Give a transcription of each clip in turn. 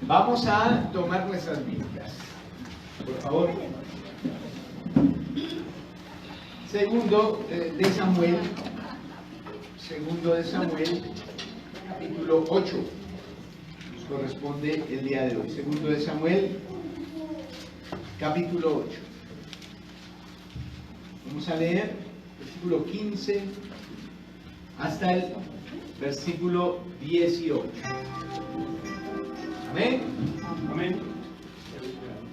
Vamos a tomar nuestras Biblias, por favor. Segundo de Samuel, capítulo 8, nos corresponde el día de hoy. Segundo de Samuel, capítulo 8. Vamos a leer versículo 15 hasta el versículo 18. Amén. Amén.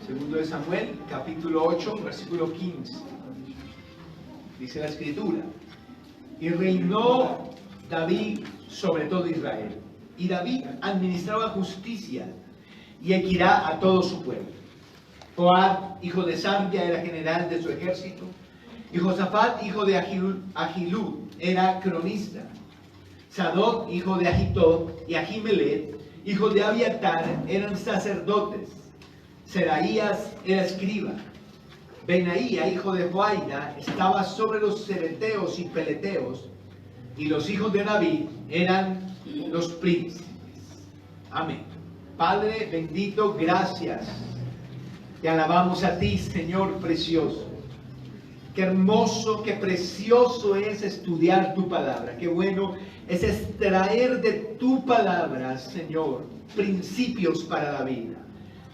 Segundo de Samuel, capítulo 8, versículo 15. Dice la Escritura: y reinó David sobre todo Israel. Y David administraba justicia y equidad a todo su pueblo. Joab, hijo de Sarvia, era general de su ejército. Y Josafat, hijo de Ahilud, era cronista. Sadoc, hijo de Ahitob, y Ahimelech, hijo de Abiatar, eran sacerdotes. Seraías era escriba. Benaía, hijo de Joaida, estaba sobre los cereteos y peleteos. Y los hijos de David eran los príncipes. Amén. Padre bendito, gracias. Te alabamos a ti, Señor precioso. Qué hermoso, qué precioso es estudiar tu palabra. Qué bueno es extraer de tu palabra, Señor, principios para la vida.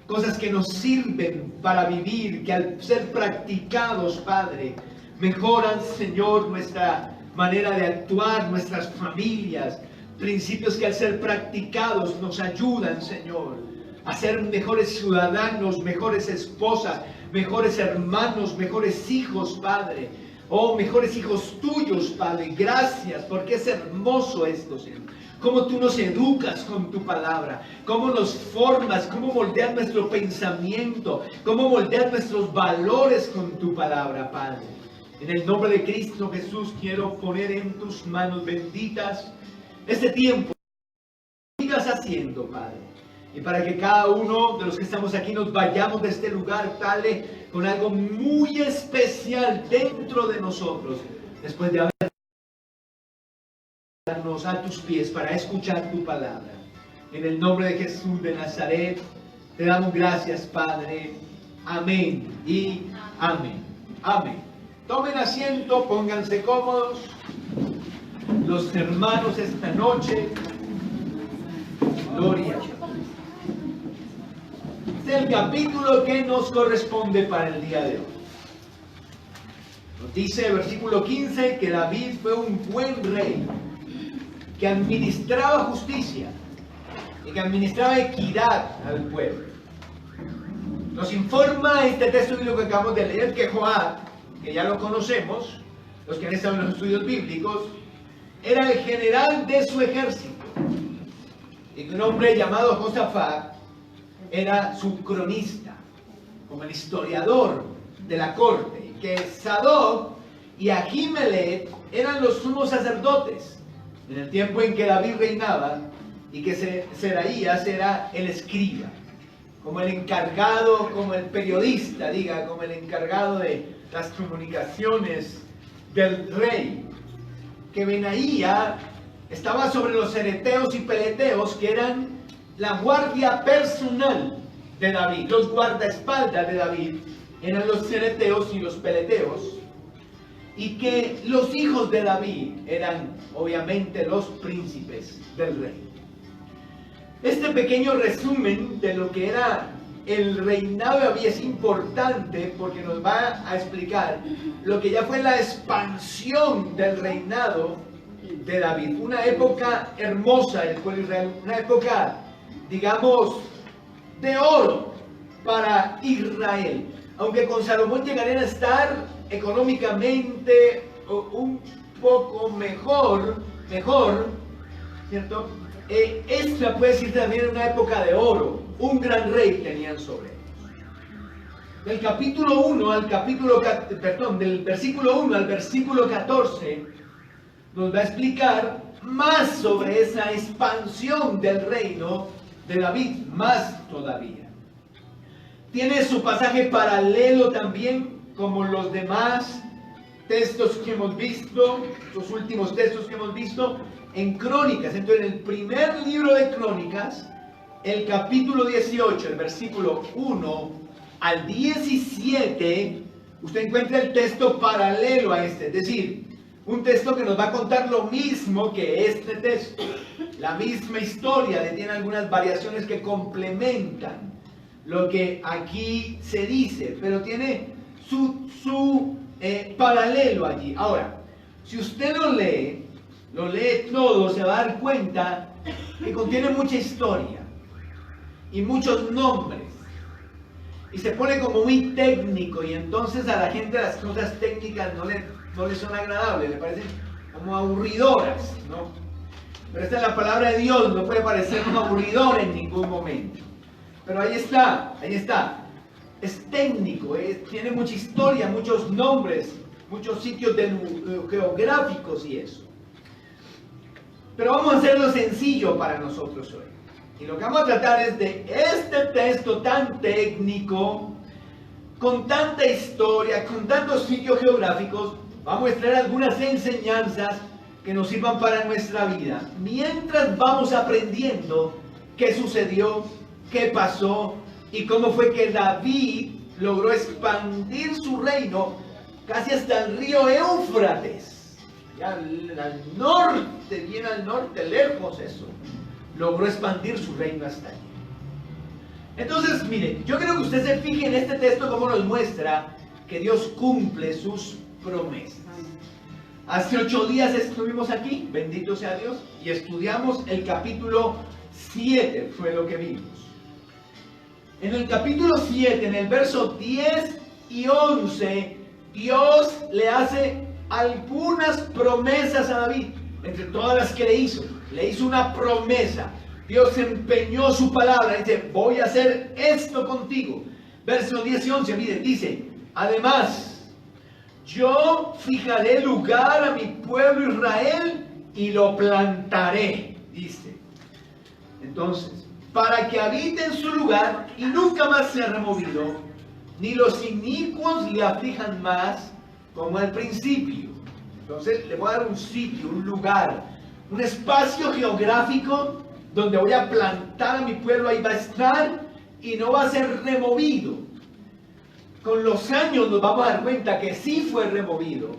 Cosas que nos sirven para vivir, que al ser practicados, Padre, mejoran, Señor, nuestra manera de actuar, nuestras familias. Principios que al ser practicados nos ayudan, Señor, a ser mejores ciudadanos, mejores esposas, mejores hermanos, mejores hijos, Padre. Oh, mejores hijos tuyos, Padre. Gracias, porque es hermoso esto, Señor. Cómo tú nos educas con tu palabra, cómo nos formas, cómo moldeas nuestro pensamiento, cómo moldeas nuestros valores con tu palabra, Padre. En el nombre de Cristo Jesús quiero poner en tus manos benditas este tiempo que sigas haciendo, Padre. Y para que cada uno de los que estamos aquí nos vayamos de este lugar, Padre, con algo muy especial dentro de nosotros, después de habernos a tus pies para escuchar tu palabra. En el nombre de Jesús de Nazaret, te damos gracias, Padre. Amén y amén. Amén. Tomen asiento, pónganse cómodos. Los hermanos esta noche, gloria a Dios. Este es el capítulo que nos corresponde para el día de hoy. Nos dice el versículo 15 que David fue un buen rey, que administraba justicia y que administraba equidad al pueblo. Nos informa este texto bíblico que acabamos de leer que Joab, que ya lo conocemos, los que han estado en los estudios bíblicos, era el general de su ejército. Y un hombre llamado Josafat era su cronista, como el historiador de la corte. Y que Sadoc y Ahimelech eran los sumos sacerdotes en el tiempo en que David reinaba, y que Seraías era el escriba, como el encargado, como el periodista, como el encargado de las comunicaciones del rey. Que Benaía estaba sobre los cereteos y peleteos, que eran la guardia personal de David. Los guardaespaldas de David eran los cereteos y los peleteos. Y que los hijos de David eran obviamente los príncipes del rey. Este pequeño resumen de lo que era el reinado de David es importante porque nos va a explicar lo que ya fue la expansión del reinado de David. Una época hermosa del pueblo de Israel, una época, digamos, de oro para Israel. Aunque con Salomón llegarían a estar económicamente un poco mejor, ¿cierto? Esta puede decir también una época de oro. Un gran rey tenían sobre ellos. Del capítulo 1 al capítulo, del versículo 1 al versículo 14, nos va a explicar más sobre esa expansión del reino de David, más todavía. Tiene su pasaje paralelo también, como los demás textos que hemos visto, los últimos textos que hemos visto, en Crónicas. Entonces, en el primer libro de Crónicas, el capítulo 18, el versículo 1 al 17, usted encuentra el texto paralelo a este, es decir, un texto que nos va a contar lo mismo que este texto, la misma historia, tiene algunas variaciones que complementan lo que aquí se dice, pero tiene su paralelo allí. Ahora, si usted lo lee todo, se va a dar cuenta que contiene mucha historia y muchos nombres. Y se pone como muy técnico, y entonces a la gente las cosas técnicas no le son agradables, le parecen como aburridoras, ¿no? Pero esta es la palabra de Dios, no puede parecernos aburridor en ningún momento. Pero ahí está. Es técnico, tiene mucha historia, muchos nombres, muchos sitios geográficos y eso. Pero vamos a hacerlo sencillo para nosotros hoy. Y lo que vamos a tratar es de este texto tan técnico, con tanta historia, con tantos sitios geográficos, vamos a extraer algunas enseñanzas que nos sirvan para nuestra vida, mientras vamos aprendiendo qué sucedió, qué pasó y cómo fue que David logró expandir su reino casi hasta el río Éufrates, ya al norte, bien al norte, lejos eso, logró expandir su reino hasta allí. Entonces, miren, yo creo que usted se fije en este texto cómo nos muestra que Dios cumple sus promesas. Hace 8 días estuvimos aquí, bendito sea Dios, y estudiamos el capítulo 7, fue lo que vimos. En el capítulo 7, en el verso 10 y 11, Dios le hace algunas promesas a David, entre todas las que le hizo una promesa. Dios empeñó su palabra, dice, voy a hacer esto contigo. Verso 10 y 11, miren, dice, además, yo fijaré lugar a mi pueblo Israel y lo plantaré, dice. Entonces, para que habite en su lugar y nunca más sea removido, ni los inicuos le aflijan más como al principio. Entonces, le voy a dar un sitio, un lugar, un espacio geográfico donde voy a plantar a mi pueblo, ahí va a estar y no va a ser removido. Con los años nos vamos a dar cuenta que sí fue removido,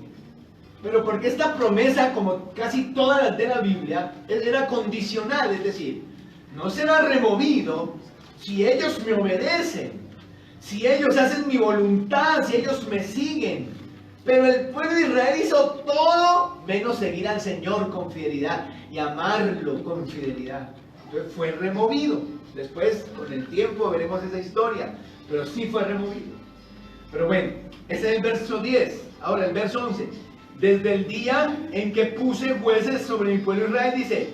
pero porque esta promesa, como casi todas las de la Biblia, era condicional, es decir, no será removido si ellos me obedecen, si ellos hacen mi voluntad, si ellos me siguen. Pero el pueblo de Israel hizo todo menos seguir al Señor con fidelidad y amarlo con fidelidad. Entonces fue removido. Después, con el tiempo, veremos esa historia, pero sí fue removido. Pero bueno, ese es el verso 10. Ahora el verso 11. Desde el día en que puse jueces sobre mi pueblo Israel, dice,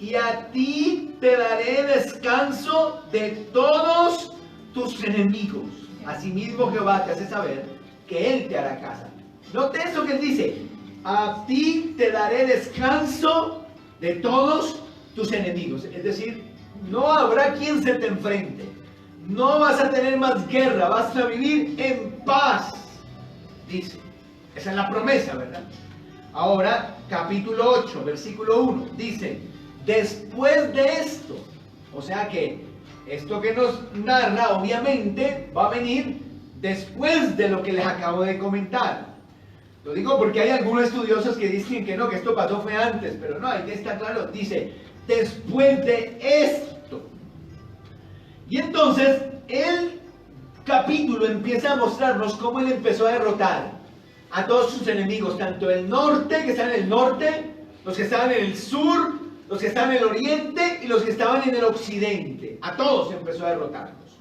y a ti te daré descanso de todos tus enemigos. Asimismo Jehová te hace saber que Él te hará casa. Note eso que Él dice, a ti te daré descanso de todos tus enemigos. Es decir, no habrá quien se te enfrente. No vas a tener más guerra, vas a vivir en paz, dice. Esa es la promesa, ¿verdad? Ahora, capítulo 8, versículo 1, dice, después de esto, o sea que esto que nos narra, obviamente, va a venir después de lo que les acabo de comentar. Lo digo porque hay algunos estudiosos que dicen que no, que esto pasó fue antes, pero no, ahí está claro, dice, después de esto. Y entonces el capítulo empieza a mostrarnos cómo Él empezó a derrotar a todos sus enemigos, tanto el norte, que están en el norte, los que estaban en el sur, los que estaban en el oriente y los que estaban en el occidente. A todos empezó a derrotarlos.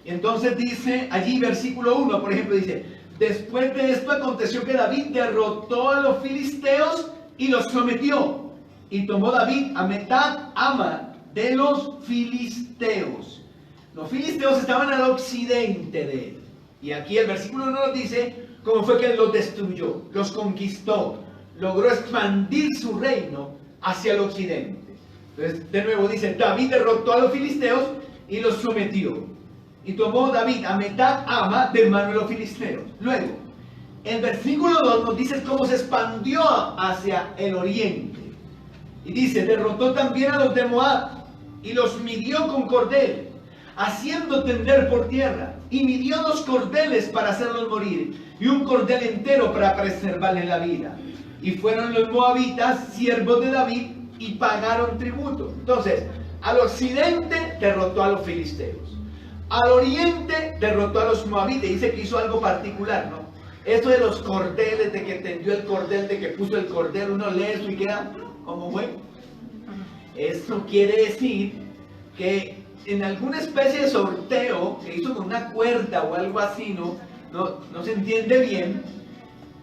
Y entonces dice allí, versículo 1, por ejemplo, dice, después de esto aconteció que David derrotó a los filisteos y los sometió. Y tomó David a Metat Ama de los filisteos. Los filisteos estaban al occidente de él. Y aquí el versículo 1 nos dice cómo fue que él los destruyó, los conquistó, logró expandir su reino hacia el occidente. Entonces, de nuevo dice, David derrotó a los filisteos y los sometió. Y tomó David a Metat Ama de mano de los filisteos. Luego, el versículo 2 nos dice cómo se expandió hacia el oriente. Y dice, derrotó también a los de Moab y los midió con cordel, haciendo tender por tierra, y midió 2 cordeles para hacerlos morir, y un cordel entero para preservarle la vida. Y fueron los moabitas siervos de David y pagaron tributo. Entonces, al occidente derrotó a los filisteos, al oriente derrotó a los moabitas. Dice que hizo algo particular, ¿no? Esto de los cordeles, de que tendió el cordel, de que puso el cordel, uno lee eso y queda, ¿cómo fue? Esto quiere decir que en alguna especie de sorteo que hizo con una cuerda o algo así, no se entiende bien,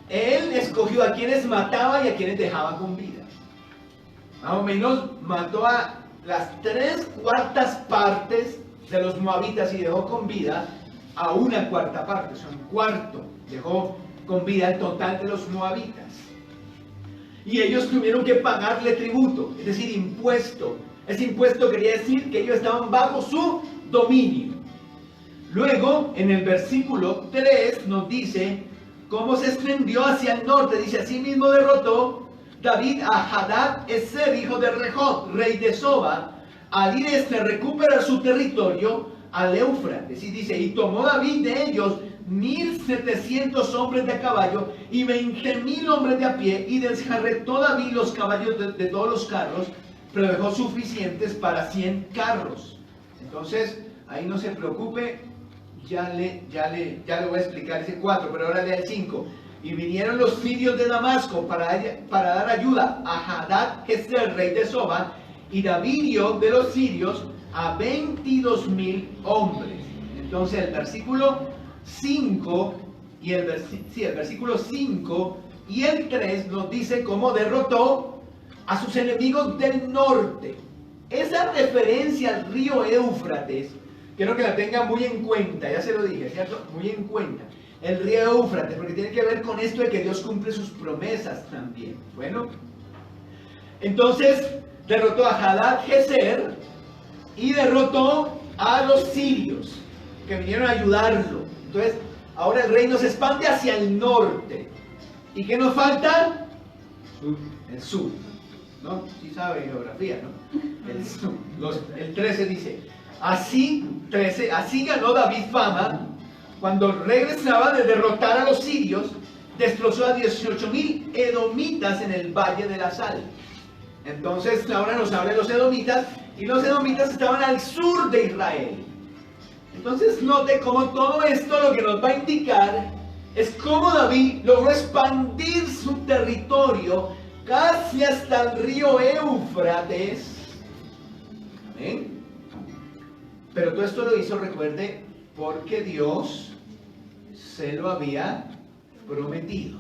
él escogió a quienes mataba y a quienes dejaba con vida. Más o menos mató a las 3/4 partes de los moabitas y dejó con vida a 1/4 parte, o sea, 1/4 dejó con vida el total de los moabitas. Y ellos tuvieron que pagarle tributo, es decir, impuesto. Ese impuesto quería decir que ellos estaban bajo su dominio. Luego, en el versículo 3 nos dice cómo se extendió hacia el norte. Dice, asimismo derrotó David a Hadad Ezer, hijo de Rehob, rey de Soba, al ir recuperar su territorio al Éufrates. Y dice, y tomó David de ellos 1,700 hombres de caballo y 20,000 hombres de a pie, y desjarretó David los caballos de todos los carros, pero dejó suficientes para 100 carros. Entonces, ahí no se preocupe, ya le voy a explicar ese 4, pero ahora lea el 5. Y vinieron los sirios de Damasco para dar ayuda a Hadad Ezer, rey de Soba, y David dio de los sirios a 22,000 hombres. Entonces el versículo 5 y el versículo 5 y el 3 nos dice cómo derrotó a sus enemigos del norte. Esa referencia al río Éufrates, quiero que la tengan muy en cuenta, ya se lo dije, ¿cierto? Muy en cuenta. El río Éufrates, porque tiene que ver con esto de que Dios cumple sus promesas también. Bueno, entonces derrotó a Hadad Ezer y derrotó a los sirios que vinieron a ayudarlo. Entonces, ahora el reino se expande hacia el norte. ¿Y qué nos falta? El sur. ¿No? Sí sabe geografía, ¿no? El sur. El 13 dice, así ganó David fama cuando regresaba de derrotar a los sirios, destrozó a 18,000 edomitas en el Valle de la Sal. Entonces ahora nos habla de los edomitas, y los edomitas estaban al sur de Israel. Entonces note cómo todo esto lo que nos va a indicar es cómo David logró expandir su territorio casi hasta el río Éufrates. ¿Amén? Pero todo esto lo hizo, recuerde, porque Dios se lo había prometido.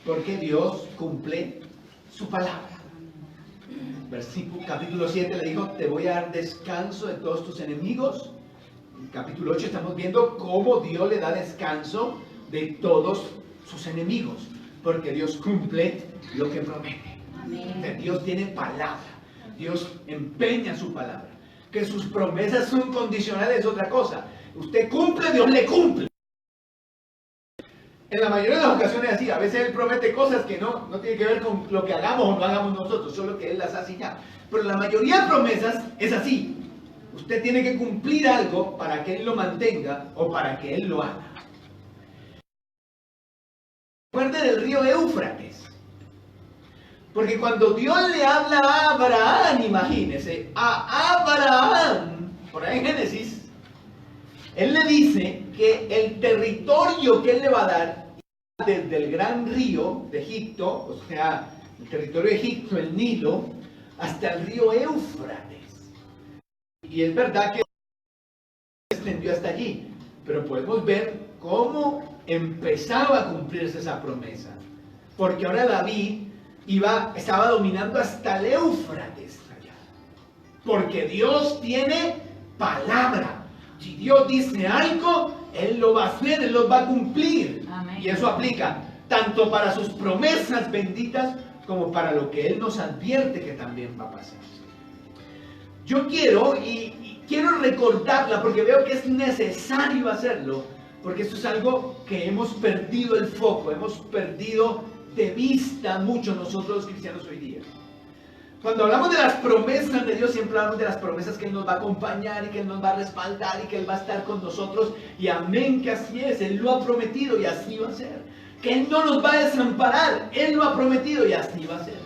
Porque Dios cumple su palabra. Capítulo 7 le dijo, te voy a dar descanso de todos tus enemigos. En capítulo 8 estamos viendo cómo Dios le da descanso de todos sus enemigos. Porque Dios cumple lo que promete. Amén. Dios tiene palabra. Dios empeña su palabra. Que sus promesas son condicionales es otra cosa. Usted cumple, Dios le cumple. En la mayoría de las ocasiones es así. A veces Él promete cosas que no tienen que ver con lo que hagamos o no hagamos nosotros, solo que Él las hace ya. Pero la mayoría de promesas es así. Usted tiene que cumplir algo para que Él lo mantenga o para que Él lo haga. Recuerde del río Éufrates. Porque cuando Dios le habla a Abraham, imagínese, a Abraham, por ahí en Génesis, Él le dice que el territorio que Él le va a dar, desde el gran río de Egipto, o sea, el territorio de Egipto, el Nilo, hasta el río Éufrates. Y es verdad que se extendió hasta allí, pero podemos ver cómo empezaba a cumplirse esa promesa. Porque ahora David estaba dominando hasta el Éufrates allá. Porque Dios tiene palabra. Si Dios dice algo, Él lo va a hacer, Él lo va a cumplir. Amén. Y eso aplica tanto para sus promesas benditas como para lo que Él nos advierte que también va a pasar. Yo quiero recordarla porque veo que es necesario hacerlo, porque esto es algo que hemos perdido el foco, hemos perdido de vista mucho nosotros los cristianos hoy día. Cuando hablamos de las promesas de Dios, siempre hablamos de las promesas que Él nos va a acompañar y que Él nos va a respaldar y que Él va a estar con nosotros. Y amén, que así es. Él lo ha prometido y así va a ser. Que Él no nos va a desamparar. Él lo ha prometido y así va a ser.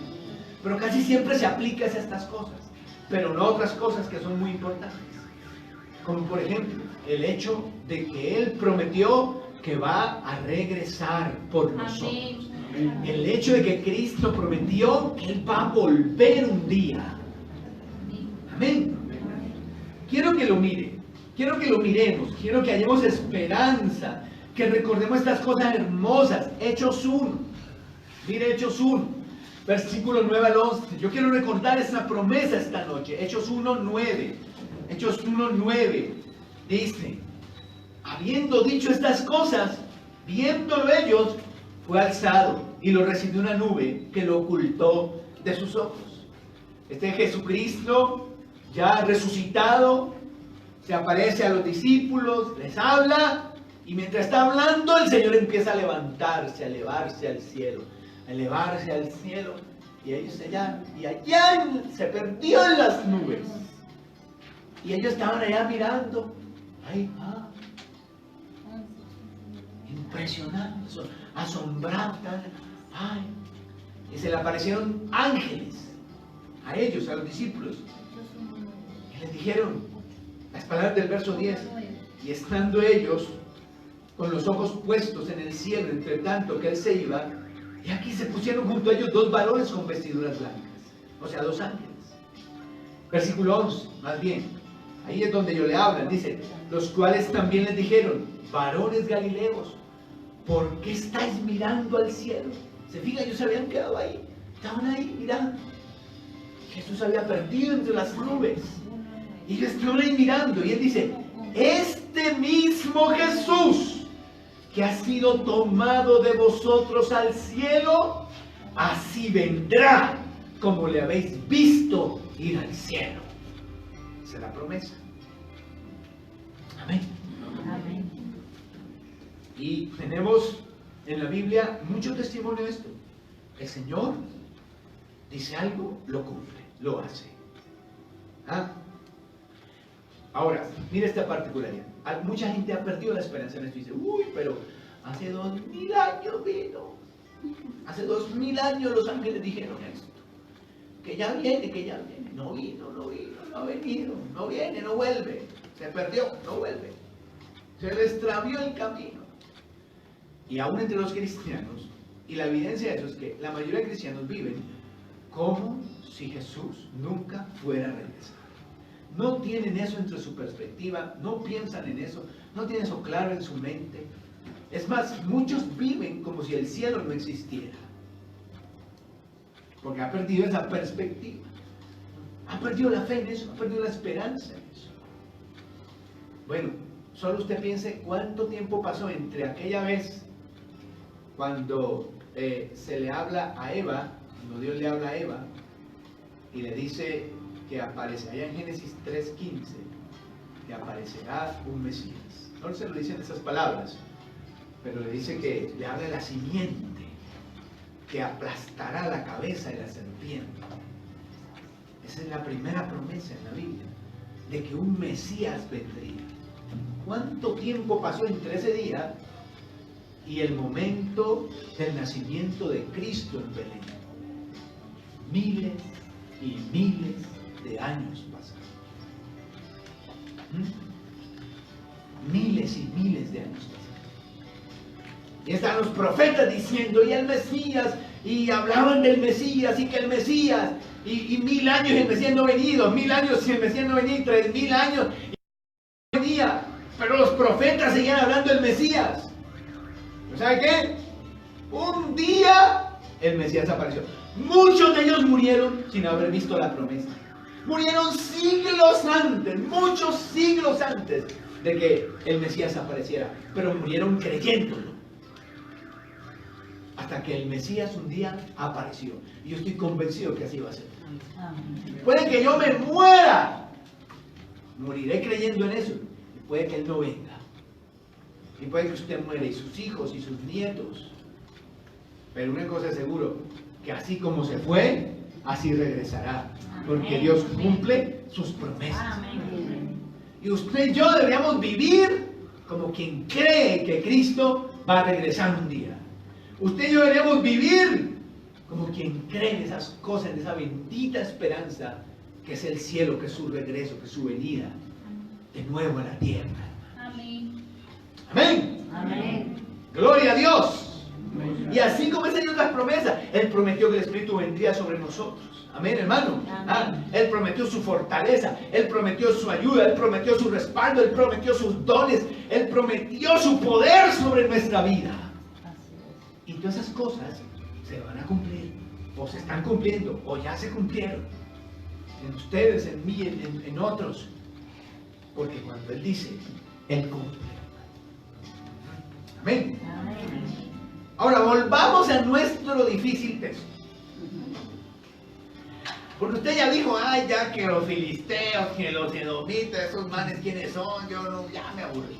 Pero casi siempre se aplica a estas cosas. Pero no otras cosas que son muy importantes. Como por ejemplo, el hecho de que Él prometió que va a regresar por nosotros. El hecho de que Cristo prometió que Él va a volver un día. Amén. Quiero que lo mire. Quiero que lo miremos. Quiero que hallemos esperanza. Que recordemos estas cosas hermosas. Hechos 1. Mire Hechos 1. Versículo 9 al 11. Yo quiero recordar esa promesa esta noche. Hechos 1:9. Hechos 1:9. Dice: habiendo dicho estas cosas, viéndolo ellos, fue alzado y lo recibió una nube que lo ocultó de sus ojos. Este Jesucristo, ya resucitado, se aparece a los discípulos, les habla, y mientras está hablando, el Señor empieza a levantarse, a elevarse al cielo, a elevarse al cielo, y ellos allá, y allá se perdió en las nubes. Y ellos estaban allá mirando, ahí va, impresionados, asombrados, ay, y se le aparecieron ángeles a ellos, a los discípulos, y les dijeron las palabras del verso 10: y estando ellos con los ojos puestos en el cielo, entre tanto que Él se iba, y aquí se pusieron junto a ellos dos varones con vestiduras blancas, o sea, dos ángeles. Versículo 11, más bien, ahí es donde ellos le hablan, dice: los cuales también les dijeron: varones galileos, ¿por qué estáis mirando al cielo? Se fijan, ellos se habían quedado ahí, estaban ahí mirando. Jesús había perdido entre las nubes, y ellos estaban ahí mirando, y Él dice: este mismo Jesús que ha sido tomado de vosotros al cielo, así vendrá como le habéis visto ir al cielo. Esa es la promesa. Amén. Amén. Y tenemos en la Biblia mucho testimonio de esto. El Señor dice algo, lo cumple, lo hace. ¿Ah? Ahora, mira esta particularidad. Mucha gente ha perdido la esperanza en esto y dice: uy, pero hace 2000 años vino. Hace 2000 años los ángeles dijeron esto. Que ya viene, que ya viene. No vino, no vino, no ha venido, no viene, no vuelve. Se perdió, no vuelve. Se le extravió el camino. Y aún entre los cristianos, y la evidencia de eso es que la mayoría de cristianos viven como si Jesús nunca fuera a regresar. No tienen eso entre su perspectiva, no piensan en eso, no tienen eso claro en su mente. Es más, muchos viven como si el cielo no existiera. Porque ha perdido esa perspectiva. Ha perdido la fe en eso, ha perdido la esperanza en eso. Bueno, solo usted piense cuánto tiempo pasó entre aquella vez cuando se le habla a Eva, cuando Dios le habla a Eva y le dice que aparece allá en Génesis 3:15, que aparecerá un Mesías. No se lo dicen esas palabras, pero le dice que le habla de la simiente que aplastará la cabeza de la serpiente. Esa es la primera promesa en la Biblia, de que un Mesías vendría. ¿Cuánto tiempo pasó entre ese día y el momento del nacimiento de Cristo en Belén? Miles y miles de años pasaron. Miles y miles de años pasaron. Y están los profetas diciendo: y el Mesías, y hablaban del Mesías, y que el Mesías, y 1000 años el Mesías no ha venido, 1000 años si el Mesías no ha venido, 3000 años, y no venía. Pero los profetas seguían hablando del Mesías. ¿Sabe qué? Un día el Mesías apareció. Muchos de ellos murieron sin haber visto la promesa. Murieron siglos antes, muchos siglos antes de que el Mesías apareciera. Pero murieron creyéndolo. Hasta que el Mesías un día apareció. Y yo estoy convencido que así va a ser. Puede que yo me muera. Moriré creyendo en eso. Y puede que Él no venga. Y puede que usted muera y sus hijos y sus nietos. Pero una cosa es seguro, que así como se fue, así regresará. Porque Dios cumple sus promesas. Y usted y yo deberíamos vivir como quien cree que Cristo va a regresar un día. Usted y yo deberíamos vivir como quien cree en esas cosas, en esa bendita esperanza que es el cielo, que es su regreso, que es su venida de nuevo a la tierra. Amén. Amén. Amén. Gloria a Dios. Y así como Él dio otras promesas, Él prometió que el Espíritu vendría sobre nosotros. Amén, hermano. Él prometió su fortaleza, Él prometió su ayuda, Él prometió su respaldo, Él prometió sus dones, Él prometió su poder sobre nuestra vida. Y todas esas cosas se van a cumplir, o se están cumpliendo, o ya se cumplieron. En ustedes, en mí, en otros. Porque cuando Él dice, Él cumple. Amén. Ahora volvamos a nuestro difícil texto. Porque usted ya dijo, ay, ya que los filisteos, que los edomitas, esos manes, ¿quiénes son? Yo no, ya me aburrí.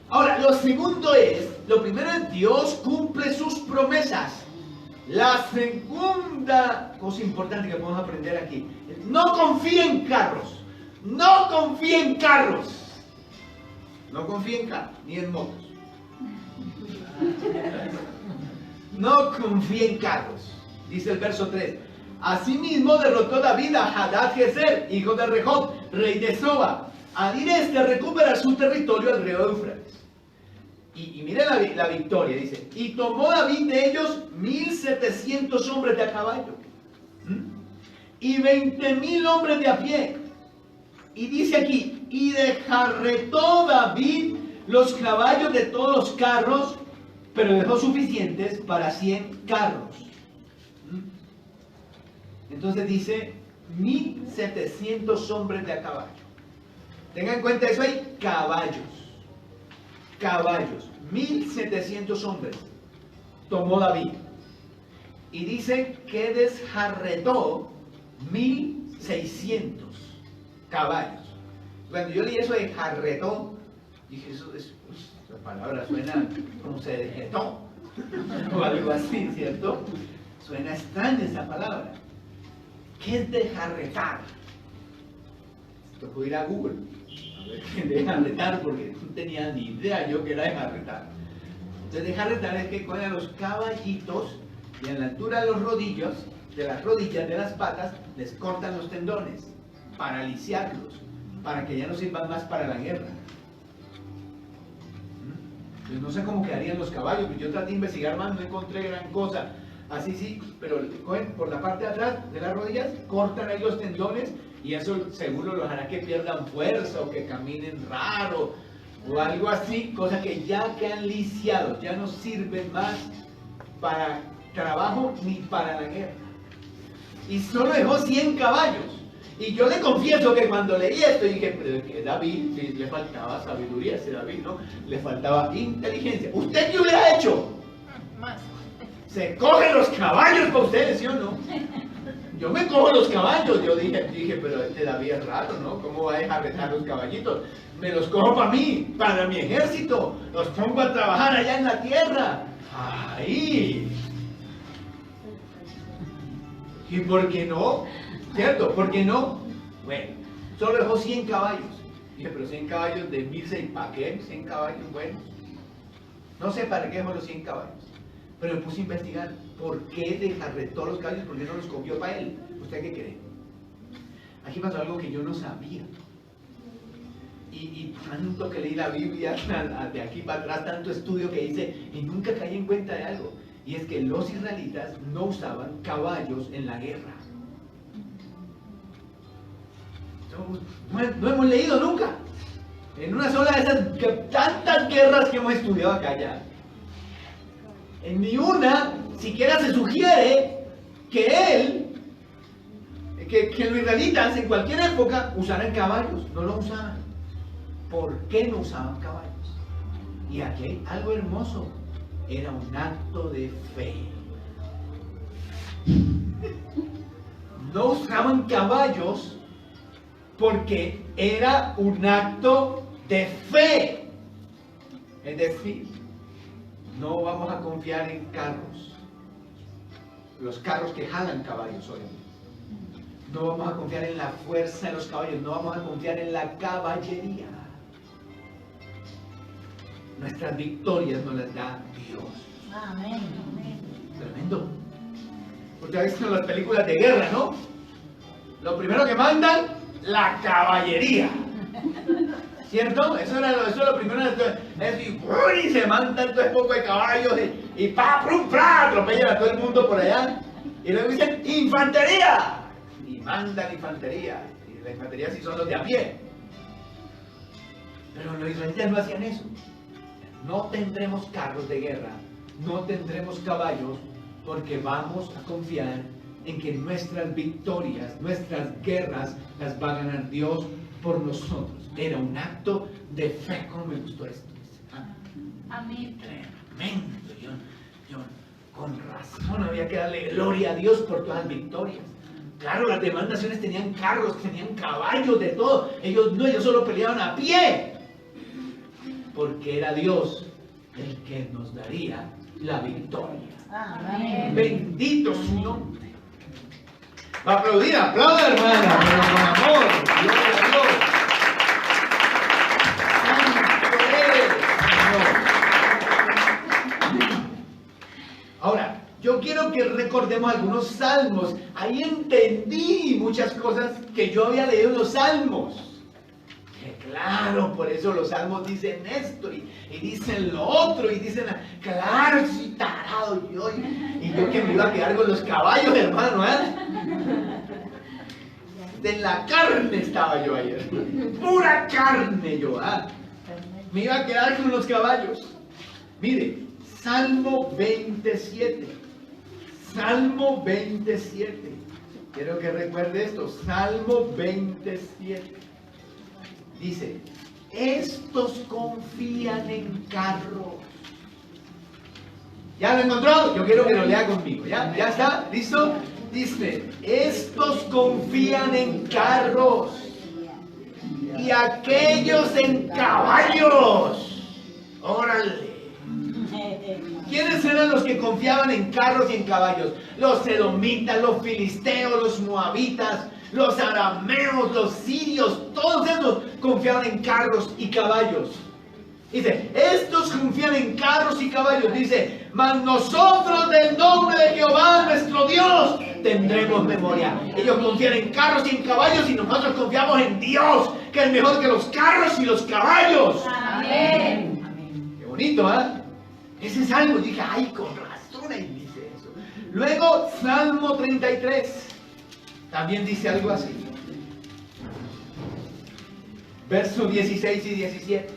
Ahora, lo segundo es, lo primero es Dios cumple sus promesas. La segunda cosa importante que podemos aprender aquí, no confíe en carros. No confíe en carros. No confíe en carros, ni en motos. No confíe en carros. Dice el verso 3. Asimismo derrotó David a Hadad-Ezer, hijo de Rehob, rey de Soba, a ir recuperar su territorio al río Éufrates. Y mire la victoria, dice. Y tomó David de ellos 1,700 hombres de a caballo. Y 20,000 hombres de a pie. Y dice aquí, y desjarretó David los caballos de todos los carros, pero dejó suficientes para 100 carros. Entonces dice 1,700 hombres de a caballo. Tengan en cuenta eso, hay caballos. Caballos. 1,700 hombres tomó David. Y dice que desjarretó 1,600 caballos. Cuando yo leí eso de jarretó, dije, eso es, la palabra suena como se dejetó, o algo así, ¿cierto? Suena extraña esa palabra. ¿Qué es desjarretar? Tocó ir a Google a ver qué es desjarretar, porque no tenía ni idea yo que era desjarretar. Entonces desjarretar es que cogen a los caballitos y a la altura de los rodillos, de las rodillas, de las patas, les cortan los tendones para lisiarlos, para que ya no sirvan más para la guerra. Pues no sé cómo quedarían los caballos, pero yo traté de investigar más, no encontré gran cosa. Así sí, pero cogen por la parte de atrás de las rodillas, cortan ahí los tendones y eso seguro los hará que pierdan fuerza o que caminen raro o algo así, cosa que ya quedan lisiados, ya no sirven más para trabajo ni para la guerra. Y solo dejó 100 caballos. Y yo le confieso que cuando leí esto dije, pero que David le faltaba sabiduría, ese David, ¿no? Le faltaba inteligencia. ¿Usted qué hubiera hecho? Más. Se cogen los caballos para ustedes, ¿sí o no? Yo me cojo los caballos. Yo dije, pero este David es raro, ¿no? ¿Cómo va a dejar los caballitos? Me los cojo para mí, para mi ejército. Los pongo a trabajar allá en la tierra. ¡Ahí! ¿Y por qué no? ¿Cierto? ¿Por qué no? Bueno, solo dejó 100 caballos. Dije, pero 100 caballos de 1,600, ¿para qué? 100 caballos buenos. No sé para qué dejó los 100 caballos. Pero me puse a investigar por qué desjarretó los caballos, por qué no los cogió para él. ¿Usted qué cree? Aquí pasó algo que yo no sabía. Y tanto que leí la Biblia, de aquí para atrás, tanto estudio que hice, y nunca caí en cuenta de algo. Y es que los israelitas no usaban caballos en la guerra. No hemos leído nunca. En una sola de esas tantas guerras que hemos estudiado acá ya. En ni una siquiera se sugiere que los israelitas en cualquier época usaran caballos. No lo usaban. ¿Por qué no usaban caballos? Y aquí hay algo hermoso. Era un acto de fe. No usaban caballos porque era un acto de fe. Es decir, no vamos a confiar en carros. los carros que jalan caballos hoy. No vamos a confiar en la fuerza de los caballos, no vamos a confiar en la caballería. Nuestras victorias nos las da Dios. Amén. Tremendo. Porque ha visto en las películas de guerra, ¿no? Lo primero que mandan, la caballería. ¿Cierto? Eso es lo primero. Y se mandan todo ese poco de caballos y pa, prum, pra, atropellan a todo el mundo por allá. Y luego dicen, ¡infantería! Y mandan infantería. Y la infantería sí son los de a pie. Pero los israelitas no hacían eso. No tendremos carros de guerra, no tendremos caballos, porque vamos a confiar en que nuestras victorias, nuestras guerras, las va a ganar Dios por nosotros. Era un acto de fe. ¿Cómo me gustó esto? Amén. Tremendo. Yo con razón había que darle gloria a Dios por todas las victorias. Claro, las demás naciones tenían carros, tenían caballos, de todo. Ellos no, ellos solo peleaban a pie. Porque era Dios el que nos daría la victoria. Amén. Bendito su nombre. Va a aplaudir, aplauda, hermana, pero con amor. Gloria a Dios. Ahora, yo quiero que recordemos algunos salmos. Ahí entendí muchas cosas que yo había leído en los salmos. Claro, por eso los salmos dicen esto y dicen lo otro y dicen, claro, sí, tarado yo. Y yo que me iba a quedar con los caballos, hermano, De la carne estaba yo ayer. Pura carne yo, Me iba a quedar con los caballos. Mire, Salmo 27. Salmo 27. Quiero que recuerde esto. Salmo 27. Dice, estos confían en carros. ¿Ya lo encontró? Yo quiero que lo lea conmigo. ¿Ya está? ¿Listo? Dice, estos confían en carros y aquellos en caballos. Órale. ¿Quiénes eran los que confiaban en carros y en caballos? Los edomitas, los filisteos, los moabitas, los arameos, los sirios, todos esos confiaban en carros y caballos. Dice, estos confían en carros y caballos. Dice, mas nosotros del nombre de Jehová nuestro Dios tendremos memoria. Ellos confían en carros y en caballos y nosotros confiamos en Dios, que es mejor que los carros y los caballos. Amén. Qué bonito, Ese salmo, dije, ay, con razón ahí dice eso. Luego, Salmo 33. También dice algo así. Versos 16 y 17.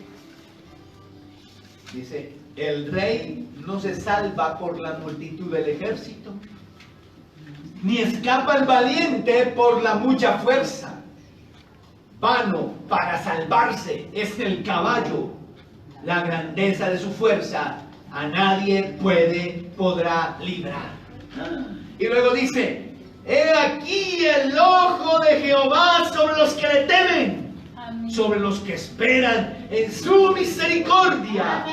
Dice, el rey no se salva por la multitud del ejército, ni escapa el valiente por la mucha fuerza. Vano para salvarse es el caballo, la grandeza de su fuerza a nadie podrá librar. Y luego dice, he aquí el ojo de Jehová sobre los que le temen, sobre los que esperan en su misericordia,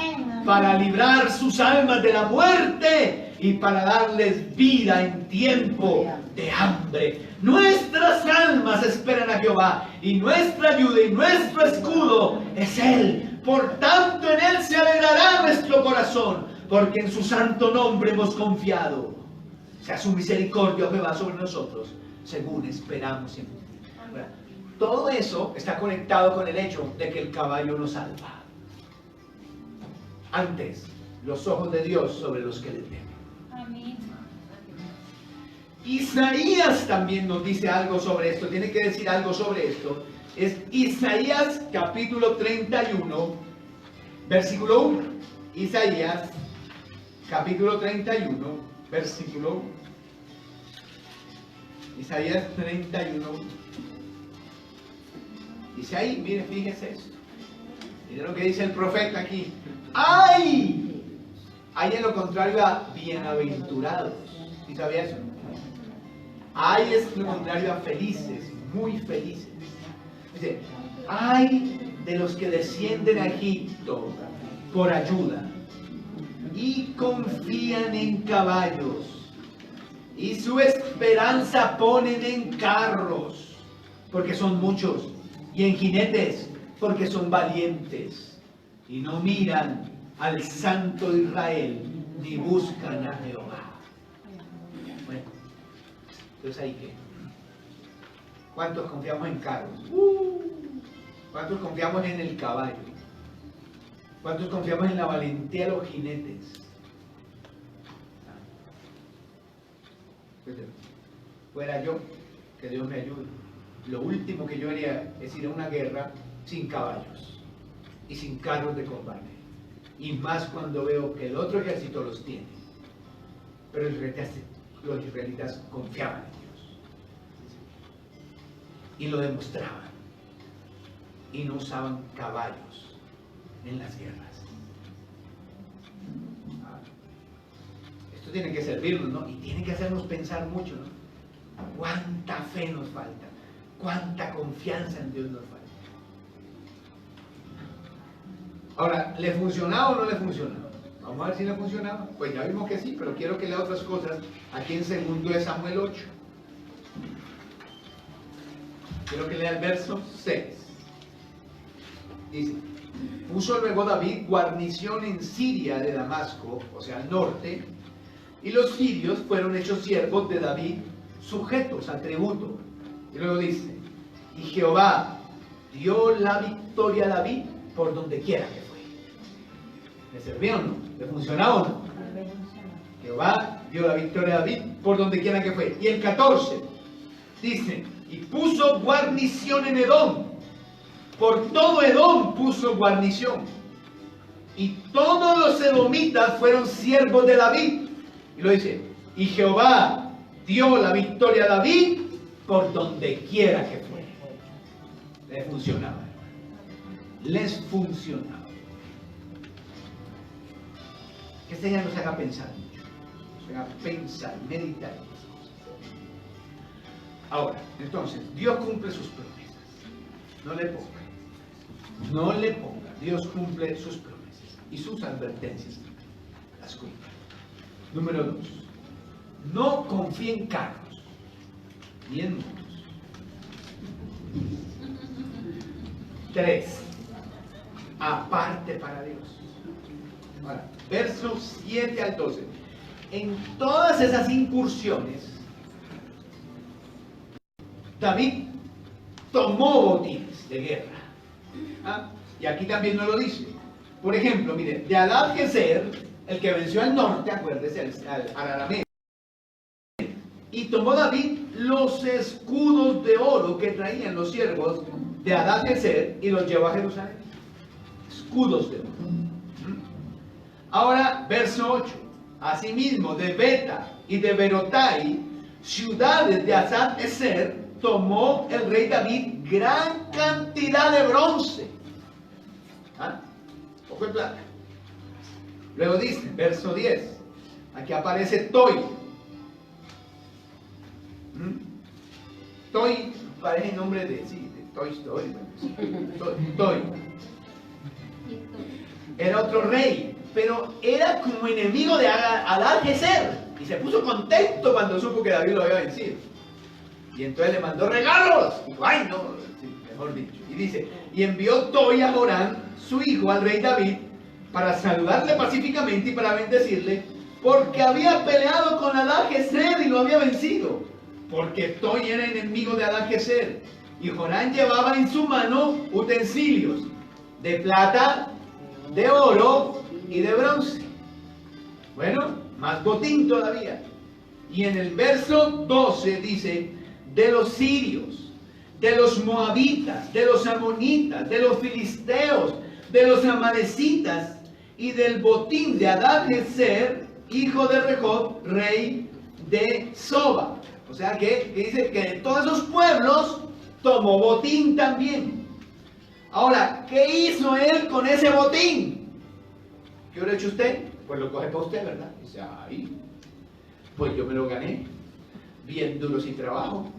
para librar sus almas de la muerte y para darles vida en tiempo de hambre. Nuestras almas esperan a Jehová, y nuestra ayuda y nuestro escudo es Él. Por tanto, en Él se alegrará nuestro corazón, porque en su santo nombre hemos confiado. Sea su misericordia, Jehová, sobre nosotros, según esperamos en Él. Todo eso está conectado con el hecho de que el caballo nos salva. Antes, los ojos de Dios sobre los que le temen. Amén. Isaías también nos dice algo sobre esto, tiene que decir algo sobre esto. Es Isaías capítulo 31, versículo 1. Isaías capítulo 31, versículo 1. Isaías 31. Dice ahí, mire, fíjese esto. Mire lo que dice el profeta aquí. ¡Ay! Hay en lo contrario a bienaventurados. ¿Sí sabía eso? Ay es lo contrario a felices, muy felices. Dice, ay de los que descienden a Egipto por ayuda y confían en caballos Y su esperanza ponen en carros, porque son muchos, y en jinetes, porque son valientes. Y no miran al Santo de Israel, ni buscan a Jehová. Bueno, entonces ahí qué. ¿Cuántos confiamos en carros? ¿Cuántos confiamos en el caballo? ¿Cuántos confiamos en la valentía de los jinetes? Fuera yo, que Dios me ayude. Lo último que yo haría es ir a una guerra sin caballos y sin carros de combate. Y más cuando veo que el otro ejército los tiene. Pero los israelitas confiaban en Dios. Y lo demostraban. Y no usaban caballos en las guerras. Esto tiene que servirnos, ¿no? Y tiene que hacernos pensar mucho, ¿no? ¿Cuánta fe nos falta? ¿Cuánta confianza en Dios nos falta? Ahora, ¿le funcionaba o no le funcionaba? Vamos a ver si le funcionaba. Pues ya vimos que sí, pero quiero que lea otras cosas aquí en 2 de Samuel 8. Quiero que lea el verso 6. Dice: puso luego David guarnición en Siria de Damasco, o sea, al norte, y los sirios fueron hechos siervos de David, sujetos al tributo. Y luego dice: y Jehová dio la victoria a David por donde quiera que fue. ¿Le servía o no? ¿Le funcionaba o no? Jehová dio la victoria a David por donde quiera que fue. Y el 14 dice: y puso guarnición en Edom. Por todo Edom puso guarnición. Y todos los edomitas fueron siervos de David. Y lo dice: y Jehová dio la victoria a David por donde quiera que fue. Les funcionaba. Les funcionaba. Que este día nos haga pensar mucho. Nos haga pensar, meditar en las cosas. Ahora, entonces, Dios cumple sus promesas. No le ponga. No le ponga. Dios cumple sus promesas. Y sus advertencias también. Las cumple. Número 2. No confíe en carros. Ni en motos. 3. Aparte para Dios. Ahora, versos 7 al 12. En todas esas incursiones, David tomó botines de guerra. ¿Ah? Y aquí también nos lo dice. Por ejemplo, mire, de Adad-Gezer, el que venció al norte, acuérdese, al arameo. Y tomó David los escudos de oro que traían los siervos de Adad-Gezer y los llevó a Jerusalén. Escudos de oro. Ahora, verso 8. Asimismo, de Beta y de Berotai, ciudades de Adad-Ezer, tomó el rey David gran cantidad de bronce. ¿Ah? Ojo de plata. Luego dice, verso 10. Aquí aparece Toi. Toi parece el nombre de Toy Story. Toi. Era otro rey, pero era como enemigo de Adad-Gezer. Y se puso contento cuando supo que David lo había vencido. Y entonces le mandó regalos. Y dijo, ay no, sí, mejor dicho. Y dice, y envió Toi a Joram, su hijo, al rey David, para saludarle pacíficamente y para bendecirle, porque había peleado con Adad-Gezer y lo había vencido. Porque Toi era enemigo de Adad-Gezer. Y Joram llevaba en su mano utensilios de plata, de oro y de bronce. Bueno, más botín todavía. Y en el verso 12 dice, de los sirios, de los moabitas, de los amonitas, de los filisteos, de los amalecitas y del botín de Adad-Gezer, hijo de Rehob, rey de Soba. O sea que dice que de todos esos pueblos tomó botín también. Ahora, ¿qué hizo él con ese botín? ¿Qué hubiera hecho usted? Pues lo coge para usted, ¿verdad? Dice, ay, pues yo me lo gané. Bien duro si trabajo.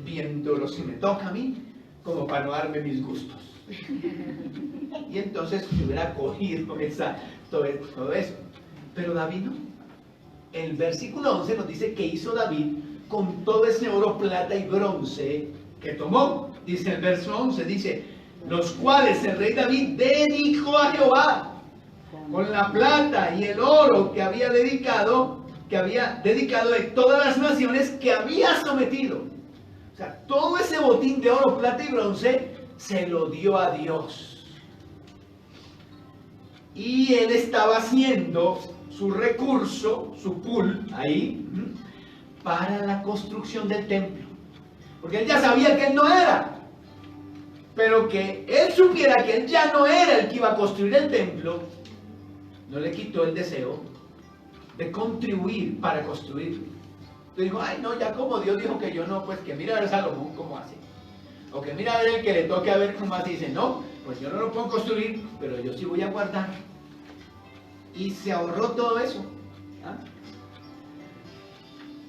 Bien duro si me toca a mí, como para no darme mis gustos. Y entonces se hubiera cogido todo eso. Pero David no. el versículo 11 nos dice que hizo David con todo ese oro, plata y bronce que tomó. Dice el verso 11, dice, los cuales el rey David dedicó a Jehová con la plata y el oro que había dedicado de todas las naciones que había sometido. O sea, todo ese botín de oro, plata y bronce se lo dio a Dios. Y él estaba haciendo su recurso, su pool ahí, para la construcción del templo. Porque él ya sabía que él no era. Pero que él supiera que él ya no era el que iba a construir el templo, no le quitó el deseo de contribuir para construirlo. Entonces dijo, ay no, ya como Dios dijo que yo no, pues que mira a ver Salomón cómo hace. O que mira a ver el que le toque a ver cómo hace. Y dice, no, pues yo no lo puedo construir, pero yo sí voy a guardar. Y se ahorró todo eso. ¿Ah?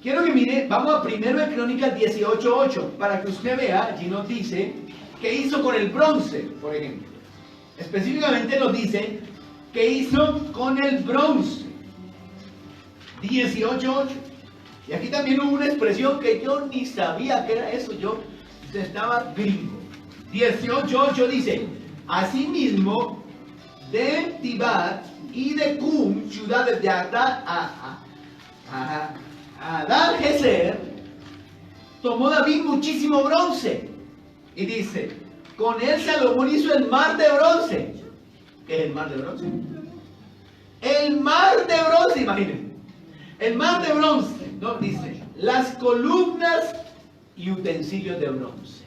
Quiero que mire, vamos a 1 de Crónicas 18:8, para que usted vea, allí nos dice, qué hizo con el bronce, por ejemplo. Específicamente nos dice, qué hizo con el bronce. 18:8. Y aquí también hubo una expresión que yo ni sabía que era eso, yo estaba gringo. 18:8 dice, asimismo, de Tibat y de Cum, ciudades de Adad-Jezer, tomó David muchísimo bronce. Y dice, con él Salomón hizo el mar de bronce. ¿Qué es el mar de bronce? El mar de bronce, imagínense. El mar de bronce, ¿no? Dice, las columnas y utensilios de bronce.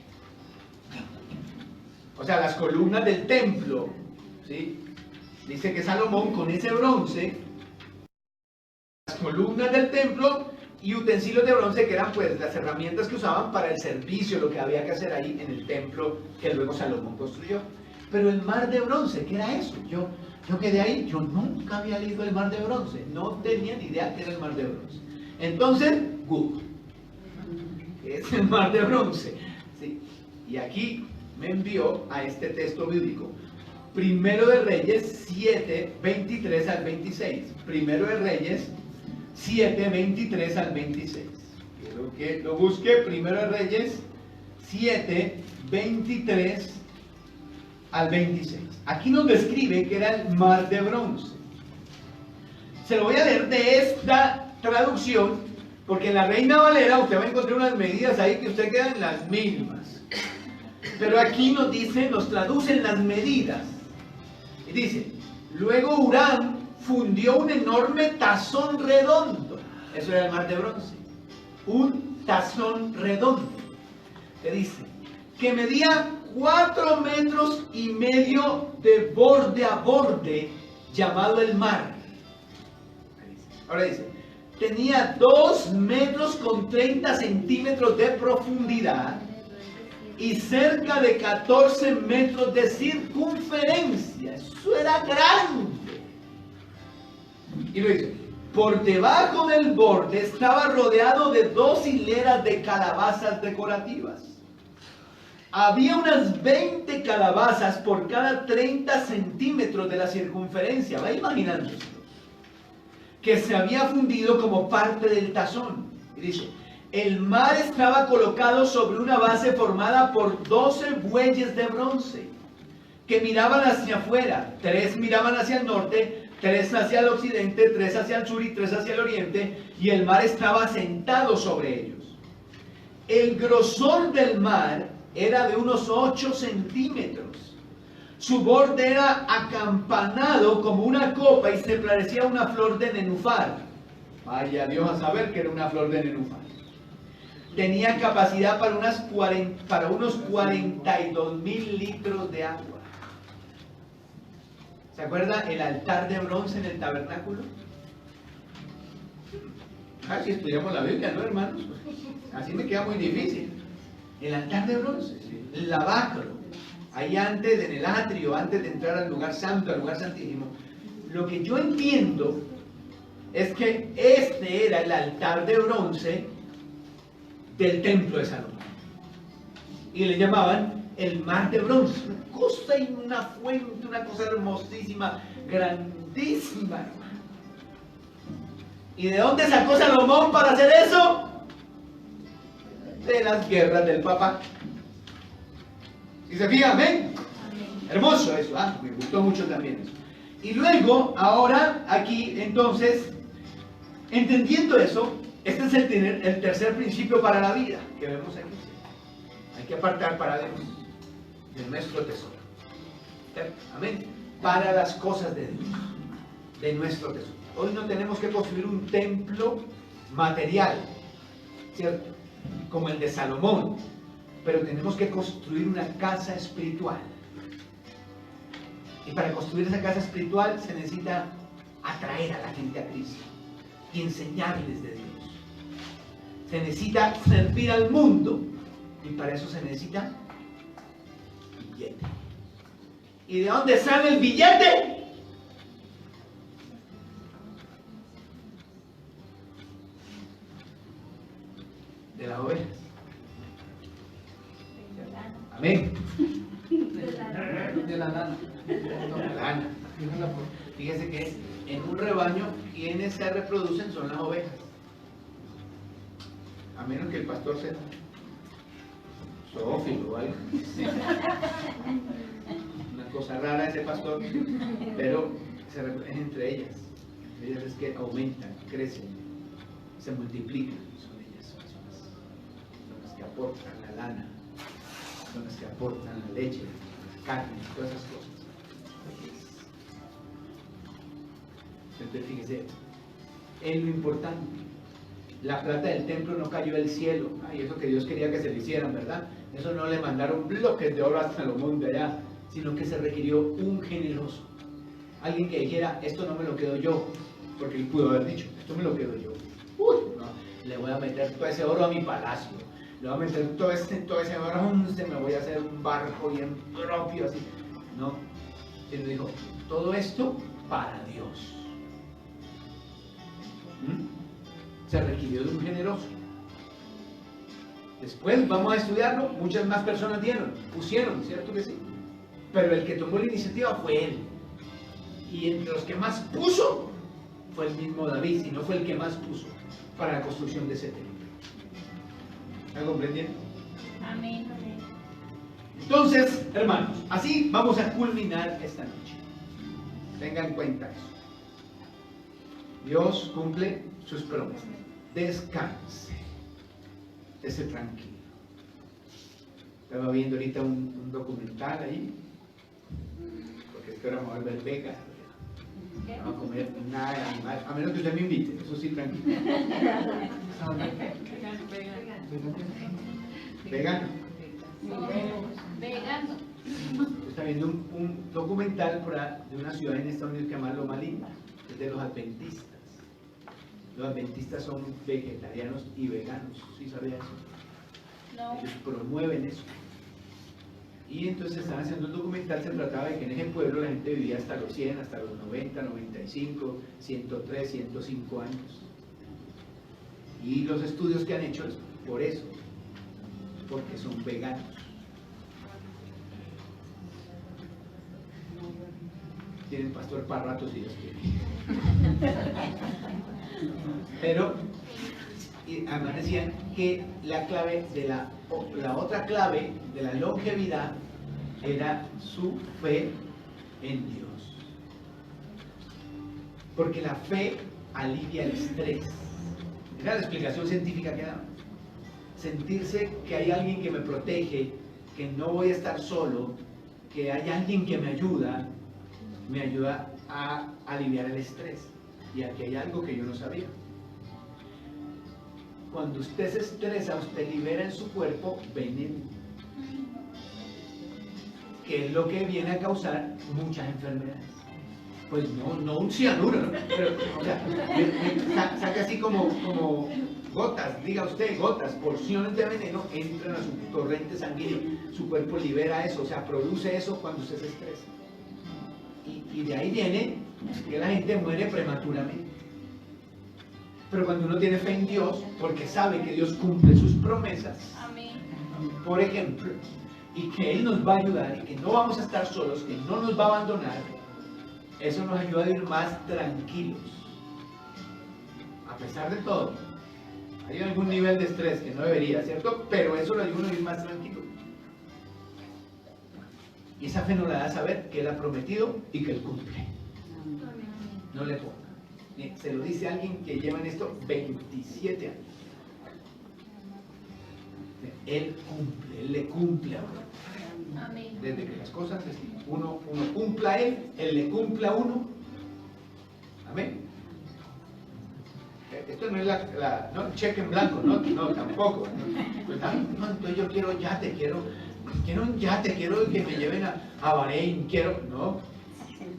O sea, las columnas del templo, ¿sí? Dice que Salomón con ese bronce, las columnas del templo y utensilios de bronce, que eran pues las herramientas que usaban para el servicio, lo que había que hacer ahí en el templo que luego Salomón construyó. Pero el mar de bronce, ¿qué era eso? Yo quedé ahí, yo nunca había leído el mar de bronce, no tenía ni idea qué era el mar de bronce. Entonces, Google, ¿qué es el mar de bronce? ¿Sí? Y aquí me envió a este texto bíblico. Primero de Reyes 7, 23 al 26. Primero de Reyes 7, 23 al 26. Quiero que lo busque. Primero de Reyes 7, 23 al 26. Aquí nos describe que era el mar de bronce. Se lo voy a leer de esta traducción, porque en la Reina Valera usted va a encontrar unas medidas ahí que usted queda en las mismas. Pero aquí nos dice, nos traducen las medidas. Y dice, luego Hurán fundió un enorme tazón redondo. Eso era el mar de bronce. Un tazón redondo. Que dice, que medía 4,5 metros de borde a borde, llamado el mar. Ahora dice, tenía 2,30 metros de profundidad y cerca de 14 metros de circunferencia. Eso era grande. Y lo dice, por debajo del borde estaba rodeado de 2 hileras de calabazas decorativas. Había unas 20 calabazas por cada 30 centímetros de la circunferencia. Va imaginándose. Que se había fundido como parte del tazón. Y dice, el mar estaba colocado sobre una base formada por 12 bueyes de bronce que miraban hacia afuera. 3 miraban hacia el norte, 3 hacia el occidente, 3 hacia el sur y 3 hacia el oriente, y el mar estaba sentado sobre ellos. El grosor del mar era de unos 8 centímetros. Su borde era acampanado como una copa y se parecía a una flor de nenúfar. Vaya Dios a saber que era una flor de nenúfar. Tenía capacidad para unos 42,000 litros de agua. ¿Se acuerda el altar de bronce en el tabernáculo? Si estudiamos la Biblia, ¿no, hermanos? Así me queda muy difícil. El altar de bronce, el lavacro, ahí antes, en el atrio, antes de entrar al lugar santo, al lugar santísimo. Lo que yo entiendo es que este era el altar de bronce del templo de Salomón. Y le llamaban el mar de bronce. Una cosa y una fuente, una cosa hermosísima, grandísima, hermano. ¿Y de dónde sacó Salomón para hacer eso? De las guerras del papá. ¿Y se fijan? ¿Ven? Hermoso eso, me gustó mucho también eso. Y luego, ahora, aquí, entonces, entendiendo eso, este es el tercer principio para la vida que vemos aquí. Hay que apartar para Dios de nuestro tesoro. Amén. Para las cosas de Dios, de nuestro tesoro. Hoy no tenemos que construir un templo material, ¿cierto? Como el de Salomón, pero tenemos que construir una casa espiritual. Y para construir esa casa espiritual se necesita atraer a la gente a Cristo y enseñarles de Dios. Se necesita servir al mundo y para eso se necesita billete. ¿Y de dónde sale el billete? De las ovejas. Amén. De la lana. La lana. Fíjese que en un rebaño quienes se reproducen son las ovejas. A menos que el pastor sea zoófilo o algo. Una cosa rara ese pastor, pero es entre ellas. Ellas es que aumentan, crecen, se multiplican. Son ellas, son las que aportan la lana, son las que aportan la leche, las carnes, todas esas cosas. Entonces fíjese, es lo importante. La plata del templo no cayó del cielo. Ay, eso que Dios quería que se le hicieran, ¿verdad? Eso no le mandaron bloques de oro a Salomón de allá, sino que se requirió un generoso. Alguien que dijera, esto no me lo quedo yo, porque él pudo haber dicho, esto me lo quedo yo. Uy, no, le voy a meter todo ese oro a mi palacio. Le voy a meter todo ese oro, me voy a hacer un barco bien propio, así. No, él dijo, todo esto para Dios. Se requirió de un generoso. Después vamos a estudiarlo, muchas más personas pusieron, ¿cierto que sí? Pero el que tomó la iniciativa fue él. Y entre los que más puso fue el mismo David, y no fue el que más puso para la construcción de ese templo. ¿Están comprendiendo? Amén. Entonces, hermanos, así vamos a culminar esta noche. Tengan en cuenta eso. Dios cumple sus promesas. Descanse. Esté tranquilo. Estaba viendo ahorita un documental ahí, porque esto era volver vegano. No va a comer nada de animal, a menos que usted me invite, eso sí, tranquilo. Vegano. Vegano. Está viendo un documental de una ciudad en Estados Unidos que se llama Loma Linda, es de los adventistas. Los adventistas son vegetarianos y veganos, ¿sí sabía eso? No. Ellos promueven eso. Y entonces estaban haciendo un documental, se trataba de que en ese pueblo la gente vivía hasta los 100, hasta los 90, 95, 103, 105 años. Y los estudios que han hecho es por eso, porque son veganos. Tienen pastor para ratos si Dios quiere. Pero además decían que la clave de la otra clave de la longevidad era su fe en Dios. Porque la fe alivia el estrés. Era la explicación científica que daban. Sentirse que hay alguien que me protege, que no voy a estar solo, que hay alguien que me ayuda a aliviar el estrés. Y aquí hay algo que yo no sabía. Cuando usted se estresa, usted libera en su cuerpo veneno, que es lo que viene a causar muchas enfermedades. Pues no un cianuro, ¿no? Pero, o sea, saca así como gotas, diga usted, gotas, porciones de veneno entran a su torrente sanguíneo, su cuerpo libera eso, o sea, produce eso cuando usted se estresa. Y de ahí viene que la gente muere prematuramente. Pero cuando uno tiene fe en Dios, porque sabe que Dios cumple sus promesas, Amén. por ejemplo, y que Él nos va a ayudar, y que no vamos a estar solos, que no nos va a abandonar, eso nos ayuda a vivir más tranquilos, a pesar de todo. Hay algún nivel de estrés que no debería, ¿cierto? Pero eso lo ayuda a uno a ir más tranquilo. Y esa fe nos la da a saber que Él ha prometido y que Él cumple. No le ponga. Se lo dice alguien que lleva en esto 27 años. Él cumple, Él le cumple a uno. Amén. Desde que las cosas uno cumpla a Él, Él le cumple a uno. Amén. Esto no es no, cheque en blanco, no tampoco. No, entonces yo quiero un yate, quiero que me lleven a Bahrein, no.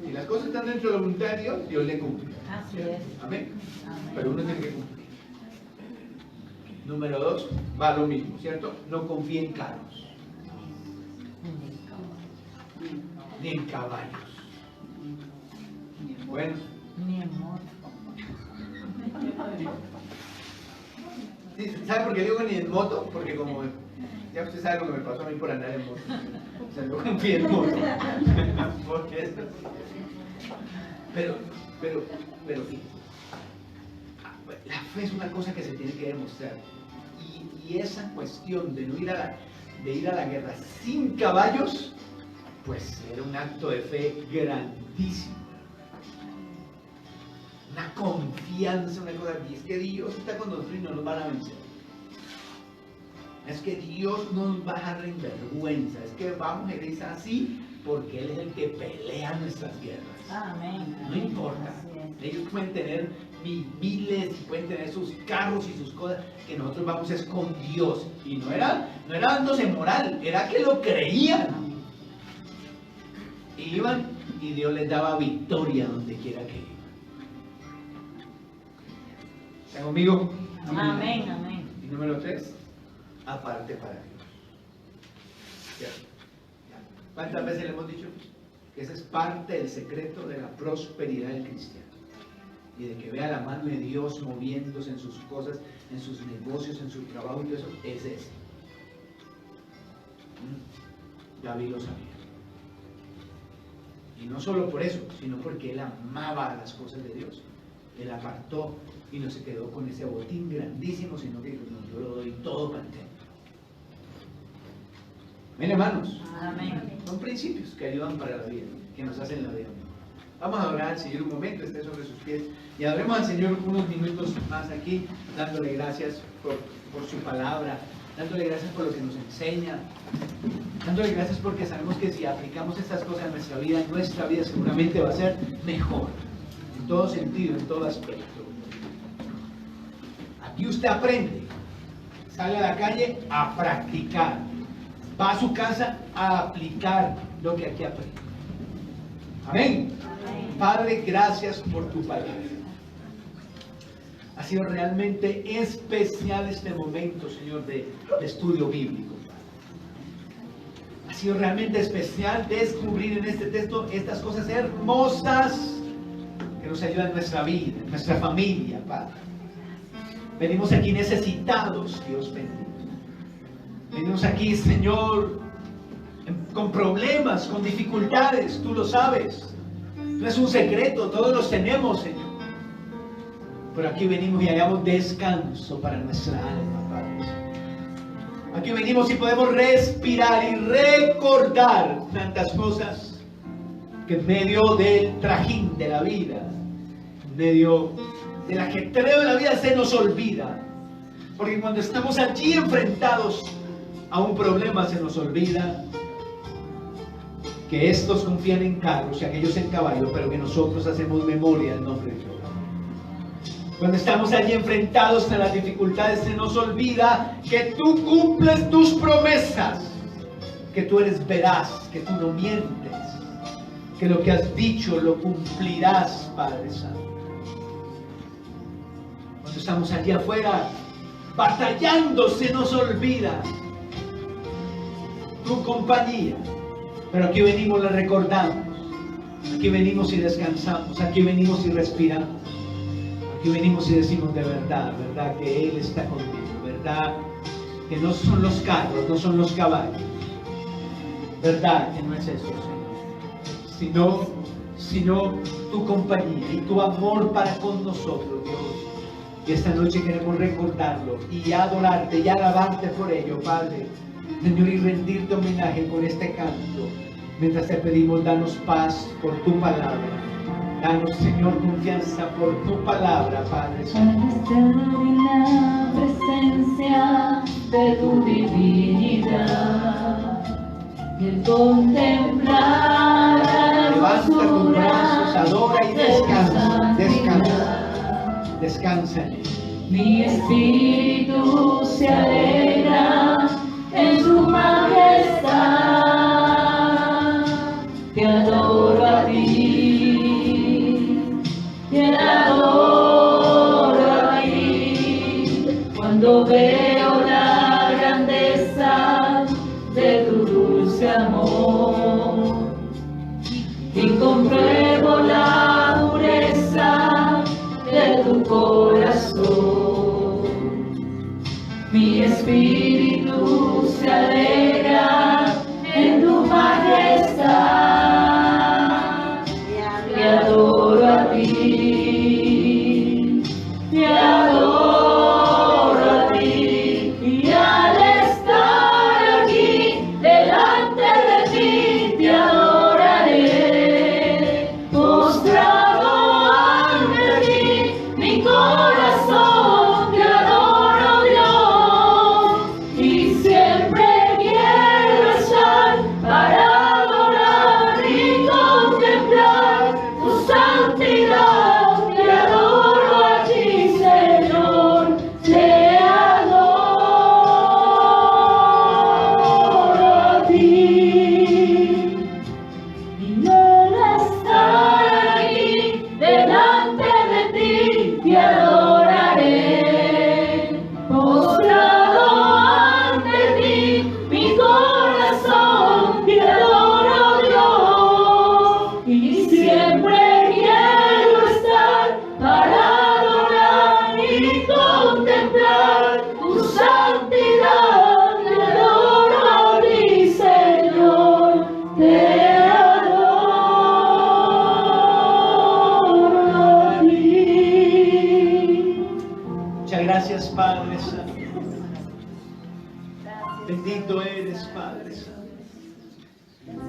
Si las cosas están dentro de la voluntad de Dios, Dios le cumple. Así es. Amén. Amén. Pero uno tiene que cumplir. Número 2, va lo mismo, ¿cierto? No confíe en carros, ni en caballos. Bueno, Ni en moto. sí, ¿sabe por qué digo ni en moto? Porque como ya usted sabe lo que me pasó a mí por andar en moto. O sea, no confíe en moto. Porque eso sí. Pero, la fe es una cosa que se tiene que demostrar. Y esa cuestión de no ir a la guerra sin caballos, pues era un acto de fe grandísimo. Una confianza, una cosa. Y es que Dios está con nosotros y no nos van a vencer. Es que Dios no nos va a dejar en vergüenza. Es que vamos a ir así porque Él es el que pelea nuestras guerras. Amén. No importa. Así es. Ellos pueden tener miles y pueden tener sus carros y sus cosas, que nosotros vamos es con Dios. Y no era dándose moral, era que lo creían. Y iban y Dios les daba victoria donde quiera que iban. ¿Están conmigo? Amén, amén. Y número 3, aparte para Dios. ¿Cierto? ¿Cuántas veces le hemos dicho que ese es parte del secreto de la prosperidad del cristiano? Y de que vea la mano de Dios moviéndose en sus cosas, en sus negocios, en su trabajo y todo eso, es ese. David lo sabía. Y no solo por eso, sino porque él amaba las cosas de Dios. Él apartó y no se quedó con ese botín grandísimo, sino que dijo, no, yo lo doy todo para el templo. Amén, hermanos. Amén. Son principios que ayudan para la vida, que nos hacen la vida mejor. Vamos a orar al Señor un momento, esté sobre sus pies, y adoremos al Señor unos minutos más aquí, dándole gracias por su palabra, dándole gracias por lo que nos enseña, dándole gracias porque sabemos que si aplicamos estas cosas en nuestra vida seguramente va a ser mejor, en todo sentido, en todo aspecto. Aquí usted aprende, sale a la calle a practicar, va a su casa a aplicar lo que aquí aprende. Amén. Padre, gracias por tu palabra. Ha sido realmente especial este momento, Señor, de estudio bíblico. Ha sido realmente especial descubrir en este texto estas cosas hermosas que nos ayudan en nuestra vida, en nuestra familia, Padre. Venimos aquí necesitados, Dios bendito. Venimos aquí, Señor, con problemas, con dificultades, tú lo sabes. No es un secreto, todos los tenemos, Señor. Pero aquí venimos y hallamos descanso para nuestra alma, Padre. Aquí venimos y podemos respirar y recordar tantas cosas que en medio del trajín de la vida, en medio del ajetreo de la vida se nos olvida. Porque cuando estamos allí enfrentados a un problema se nos olvida que estos confían en carros y aquellos en caballos, pero que nosotros hacemos memoria del nombre de Jehová. Cuando estamos allí enfrentados a las dificultades, se nos olvida que tú cumples tus promesas, que tú eres veraz, que tú no mientes, que lo que has dicho lo cumplirás, Padre Santo. Cuando estamos allí afuera batallando, se nos olvida tu compañía. Pero aquí venimos, la recordamos. Aquí venimos y descansamos. Aquí venimos y respiramos. Aquí venimos y decimos de verdad, verdad que Él está conmigo. Verdad que no son los carros, no son los caballos. Verdad que no es eso, Señor. Sino tu compañía y tu amor para con nosotros, Dios. Y esta noche queremos recordarlo y adorarte y alabarte por ello, Padre. Señor, y rendirte homenaje con este canto. Mientras te pedimos, danos paz por tu palabra. Danos, Señor, confianza por tu palabra, Padre. Al estar en la presencia de tu divinidad y el contemplar la Levanta tus hermosura brazos, adora y de tu descansa, descansa, santidad. descansa en él. Mi espíritu se alegra en tu majestad. Te adoro a ti, te adoro a ti. Cuando veo la grandeza de tu dulce amor y compruebo la pureza de tu corazón, mi espíritu se alegra en tu majestad. Te adoro a ti, te adoro a ti, y al estar aquí delante de ti te adoraré, postrado ante ti, mi corazón te adoro, Dios, y siempre quiero estar para adorar y contemplar tu santidad. Te adoro a ti, Señor, te adoro a ti. Y al estar aquí delante de ti te adoraré, postrado ante ti, mi corazón te adoro, Dios, y siempre quiero estar para adorar y contemplar tu santidad. Te adoro a ti, Señor, te adoro a ti. Muchas gracias, Padre Santo. Bendito eres, Padre Santo.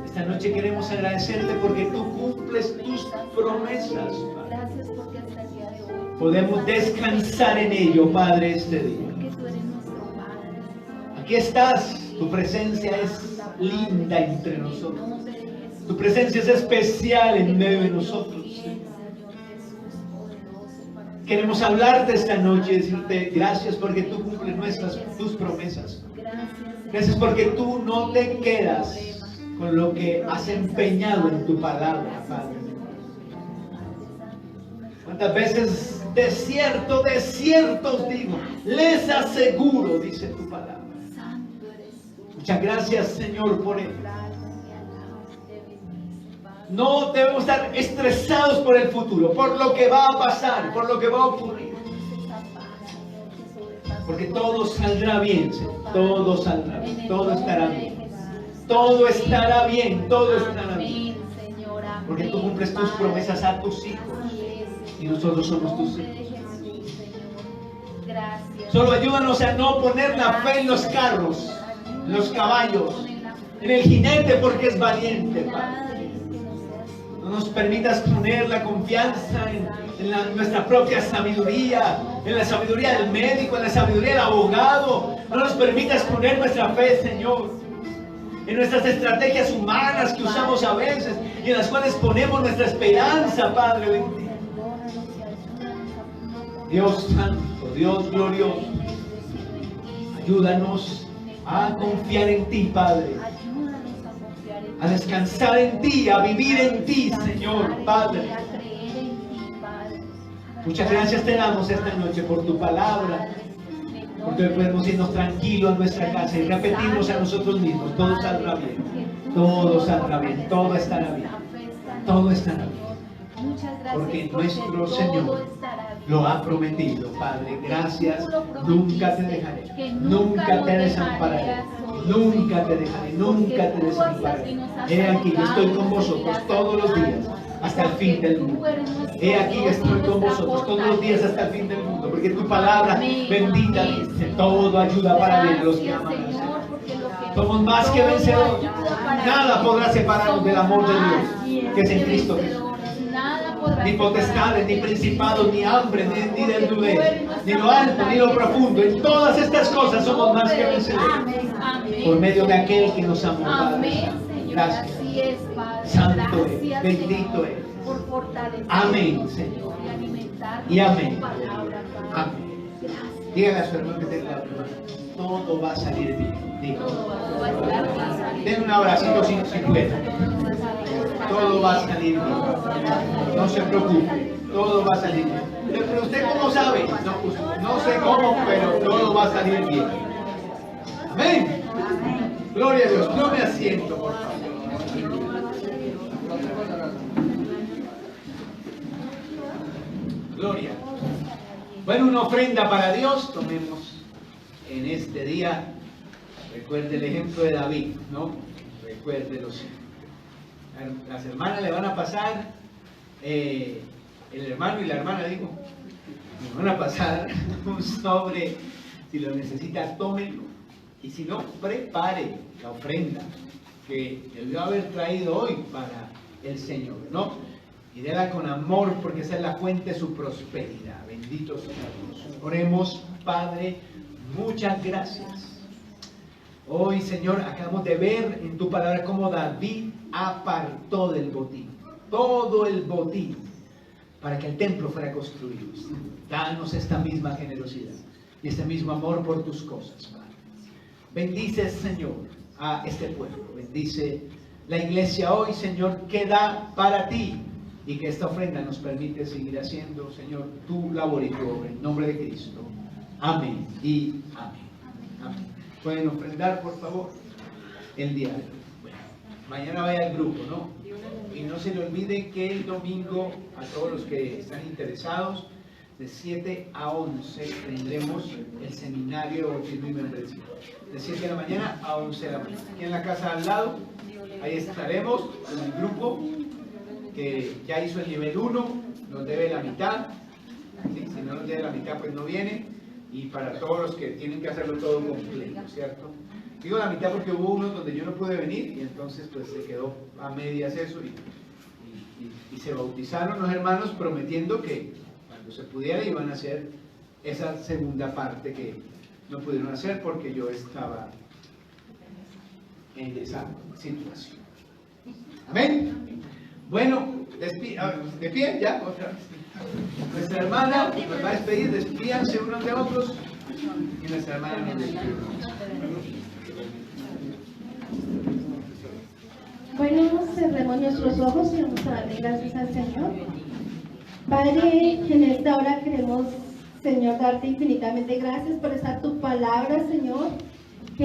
Esta noche queremos agradecerte porque tú cumples tus promesas, Padre. Gracias porque hasta el día de hoy, Podemos descansar en ello, Padre, este día. porque tú eres nuestro Padre, Señor. Aquí estás, tu presencia es linda entre En nosotros. nombre de Jesús. Tu presencia es especial en medio de nosotros. Bien, Señor Jesús, poderoso para ti. Queremos hablarte esta noche y decirte gracias porque tú cumples tus promesas. Gracias, Señor. Gracias porque tú no te quedas con lo que has empeñado en tu palabra, Padre. ¿Cuántas veces desierto os digo? Les aseguro, dice tu palabra. Santo eres tú. Muchas gracias, Señor, por ello. Gracias, te alabas, te bendices, Padre. No debemos estar estresados por el futuro, por lo que va a pasar, por lo que va a ocurrir. Porque todo saldrá bien, Señor. Todo saldrá bien, todo estará bien. Todo estará bien, todo estará bien. Porque tú cumples tus promesas a tus hijos y nosotros somos tus hijos. Solo ayúdanos a no poner la fe en los carros, en los caballos, en el jinete porque es valiente, Padre. No nos permitas poner la confianza en nuestra propia sabiduría, en la sabiduría del médico, en la sabiduría del abogado. No nos permitas poner nuestra fe, Señor, en nuestras estrategias humanas que usamos a veces y en las cuales ponemos nuestra esperanza, Padre bendito. Dios santo, Dios glorioso, ayúdanos a confiar en ti, Padre, a descansar en ti, a vivir en ti, Señor, Padre. Muchas gracias te damos esta noche por tu palabra, porque hoy podemos irnos tranquilos a nuestra casa y repetirnos a nosotros mismos: todo saldrá bien, todo saldrá bien, todo estará bien, todo estará bien. Porque nuestro Señor lo ha prometido, Padre. Gracias, nunca te dejaré, nunca te desampararé, nunca te dejaré, nunca te desampararé. He aquí, yo estoy con vosotros todos los días hasta el fin del mundo. He aquí que estoy con vosotros todos los días hasta el fin del mundo, porque tu palabra bendita dice, todo ayuda para bien a los que aman al Señor. Somos más que vencedores. Nada podrá separarnos del amor de Dios, que es en Cristo Jesús. Ni potestades, ni principados, ni hambre, ni desnudez, ni lo alto, ni lo profundo. En todas estas cosas somos más que vencedores. Por medio de aquel que nos amó. Padre. Gracias. Santo es, bendito es. Amén, Señor. Y amén. Amén. Dígale a su hermano que tenga la hermana. Todo va a salir bien. Dígale. Den un abracito si puede. Todo va a salir bien. No se preocupe. Todo va a salir bien. Pero usted cómo sabe. No sé cómo, pero todo va a salir bien. Amén. Gloria a Dios. No me asiento, por favor. Gloria. Bueno, una ofrenda para Dios. Tomemos en este día. Recuerde el ejemplo de David, ¿no? Recuérdelo siempre. Las hermanas le van a pasar, el hermano y la hermana, digo, le van a pasar un sobre. Si lo necesita, tómenlo. Y si no, prepare la ofrenda que debió haber traído hoy para el Señor, ¿no? Y déla con amor, porque esa es la fuente de su prosperidad. Bendito sea Dios. Oremos. Padre, muchas gracias. Hoy, Señor, acabamos de ver en tu palabra cómo David apartó del botín, todo el botín, para que el templo fuera construido. Danos esta misma generosidad y este mismo amor por tus cosas, Padre. Bendice, Señor, a este pueblo. Bendice la iglesia hoy, Señor, que da para ti, y que esta ofrenda nos permite seguir haciendo, Señor, tu labor y tu obra. En nombre de Cristo. Amén y amén. Amén. Pueden ofrendar, por favor, el día de hoy. Bueno, mañana vaya al grupo, ¿no? Y no se le olvide que el domingo, a todos los que están interesados, de 7 a 11 tendremos el seminario de bautismo y membresía. De 7 de la mañana a 11 de la mañana. Aquí en la casa al lado, ahí estaremos con el grupo que ya hizo el nivel 1, nos debe la mitad. ¿Sí? Si no nos debe la mitad, pues no viene. Y para todos los que tienen que hacerlo todo completo, ¿cierto? Digo la mitad porque hubo unos donde yo no pude venir y entonces pues se quedó a medias eso y se bautizaron los hermanos prometiendo que cuando se pudiera iban a hacer esa segunda parte que no pudieron hacer porque yo estaba en esa situación. Amén. Bueno, de pie ya, otra vez. Nuestra hermana nos va a despedir, despídanse unos de otros y nuestra hermana nos despide. Bueno, cerremos nuestros ojos y vamos a darle gracias al Señor. Padre, en esta hora queremos, Señor, darte infinitamente gracias por esta tu palabra, Señor.